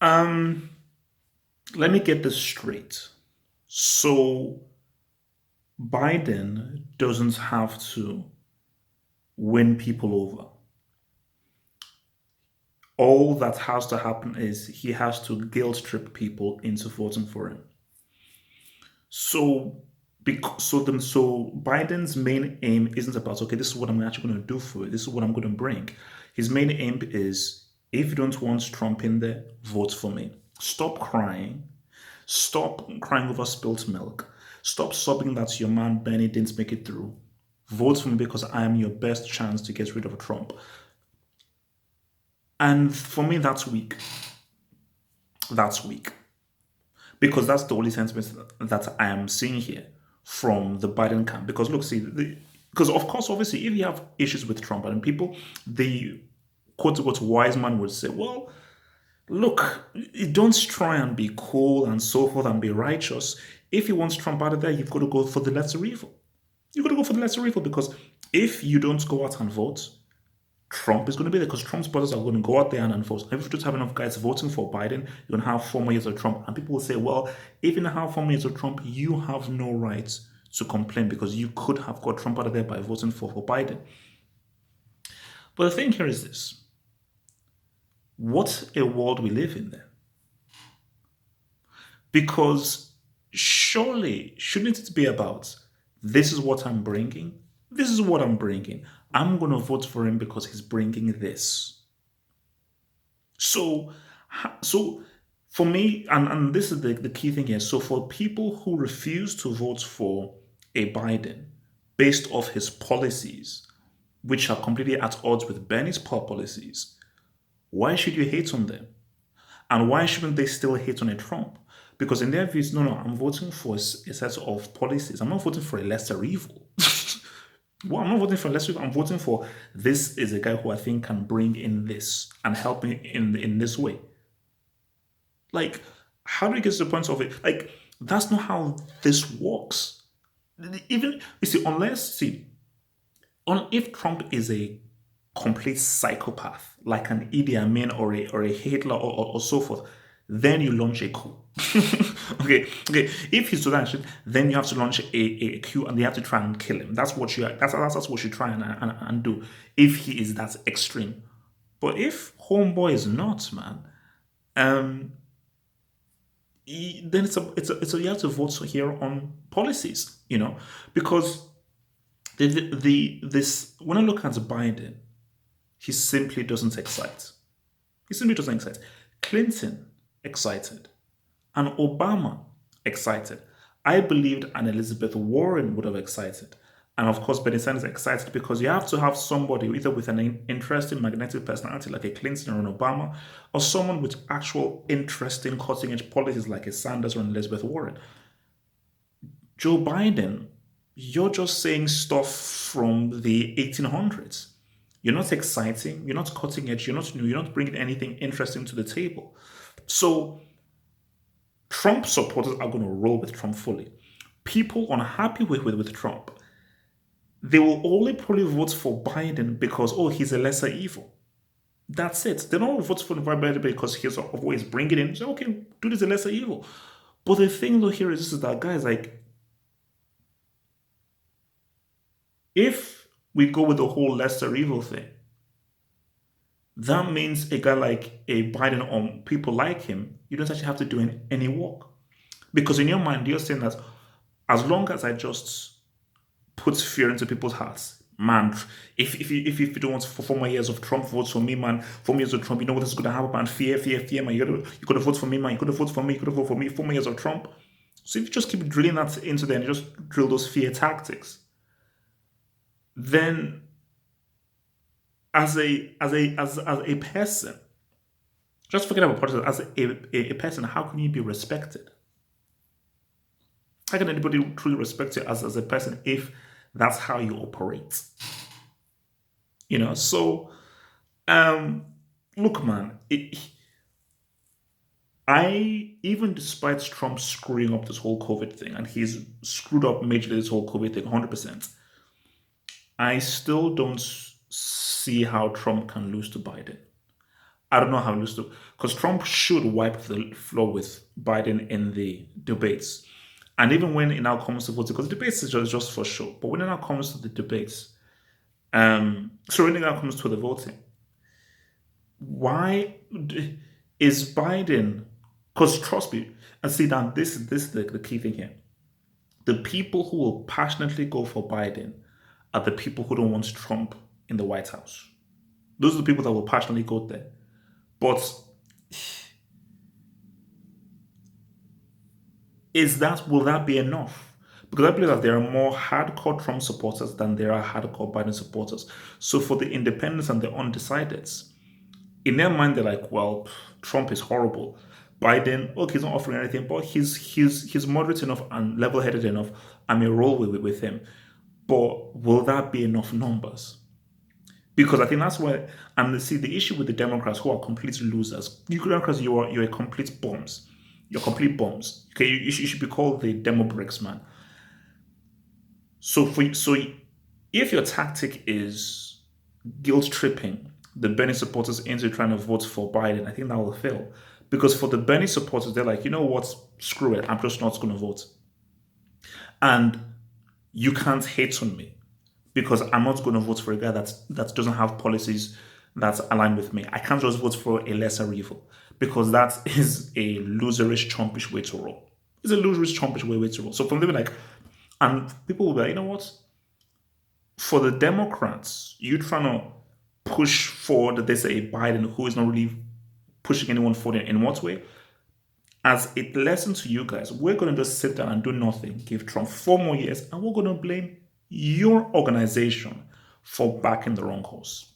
Um, Let me get this straight. So Biden doesn't have to win people over. All that has to happen is he has to guilt trip people into voting for him. So, so Biden's main aim isn't about, okay, this is what I'm actually going to do for you. This is what I'm going to bring. His main aim is, if you don't want Trump in there, vote for me. Stop crying. Stop crying over spilt milk. Stop sobbing that your man Bernie didn't make it through. Vote for me because I am your best chance to get rid of Trump. And for me, that's weak. That's weak. Because that's the only sentiment that I am seeing here from the Biden camp. Because look, see, because of course, obviously, if you have issues with Trump and people, the quote unquote wise man would say, well, look, don't try and be cool and so forth and be righteous. If you want Trump out of there, you've got to go for the lesser evil. You've got to go for the lesser evil because if you don't go out and vote, Trump is going to be there because Trump's brothers are going to go out there and enforce. If you just have enough guys voting for Biden, you're going to have 4 more years of Trump. And people will say, well, even have 4 more years of Trump, you have no right to complain because you could have got Trump out of there by voting for Biden. But the thing here is this. What a world we live in then. Because surely, shouldn't it be about this is what I'm bringing? This is what I'm bringing. I'm going to vote for him because he's bringing this. So, so for me, and this is the key thing here. So for people who refuse to vote for a Biden based off his policies, which are completely at odds with Bernie's policies, why should you hate on them? And why shouldn't they still hate on a Trump? Because in their views, no, I'm voting for a set of policies. I'm not voting for a lesser evil. Well, I'm not voting for a lesser evil. I'm voting for this is a guy who I think can bring in this and help me in this way. Like, how do you get to the point of it? Like, that's not how this works. Even you see, if Trump is a complete psychopath, like an Idi Amin or a Hitler or so forth, then you launch a coup. okay. If he's to that shit, then you have to launch a coup and you have to try and kill him. That's what you try and do if he is that extreme. But if homeboy is not, man, um, then it's a you have to vote here on policies, because this when I look at Biden, he simply doesn't excite. He simply doesn't excite. Clinton excited, and Obama excited. I believed an Elizabeth Warren would have excited. And of course, Bernie Sanders excited because you have to have somebody either with an interesting magnetic personality like a Clinton or an Obama, or someone with actual interesting cutting edge policies like a Sanders or an Elizabeth Warren. Joe Biden, you're just saying stuff from the 1800s. You're not exciting. You're not cutting edge. You're not new. You're not bringing anything interesting to the table. So Trump supporters are going to roll with Trump fully. People unhappy with Trump, they will only probably vote for Biden because, oh, he's a lesser evil. That's it. They don't vote for Biden because he's always bringing in. So, okay, dude is a lesser evil. But the thing though here is this is that guys like, if we go with the whole lesser evil thing, that means a guy like a Biden or people like him, you don't actually have to do any work. Because in your mind, you're saying that as long as I just put fear into people's hearts, man, if you don't want 4 more years of Trump, votes for me, man. 4 years of Trump, you know what is going to happen, man. Fear, man. You gotta vote for me, man. You gotta vote for me. You gotta vote for me. 4 more years of Trump. So if you just keep drilling that into them, you just drill those fear tactics, then as a person, just forget about politics. As a person, how can you be respected? How can anybody truly respect you as a person if that's how you operate? So um look, man, I even despite Trump screwing up this whole COVID thing, and he's screwed up majorly this whole COVID thing 100%, I still don't see how Trump can lose to Biden. I don't know how it looks to, because Trump should wipe the floor with Biden in the debates. And even when it now comes to voting, because debates is just for show, but when it now comes to the debates, so when it now comes to the voting, why is Biden? Because trust me, and see now this is the key thing here. The people who will passionately go for Biden are the people who don't want Trump in the White House. Those are the people that will passionately go there. But will that be enough? Because I believe that there are more hardcore Trump supporters than there are hardcore Biden supporters. So for the independents and the undecideds, in their mind they're like, well, Trump is horrible. Biden, okay, he's not offering anything, but he's moderate enough and level-headed enough. I may roll with him. But will that be enough numbers? Because I think that's why, and see, the issue with the Democrats who are complete losers, you Democrats, you're a complete bombs. You're complete bombs. Okay, you should be called the demo bricks man. So if your tactic is guilt tripping the Bernie supporters into trying to vote for Biden, I think that will fail. Because for the Bernie supporters, they're like, you know what, screw it, I'm just not going to vote. And you can't hate on me because I'm not going to vote for a guy that doesn't have policies that align with me. I can't just vote for a lesser evil because that is a loserish, chompish way to roll. It's a loserish, chompish way to roll. So from them, like, and people will be like, you know what? For the Democrats, you trying to push forward this a Biden who is not really pushing anyone forward in what way? As a lesson to you guys, we're going to just sit down and do nothing, give Trump 4 more years, and we're going to blame your organization for backing the wrong horse.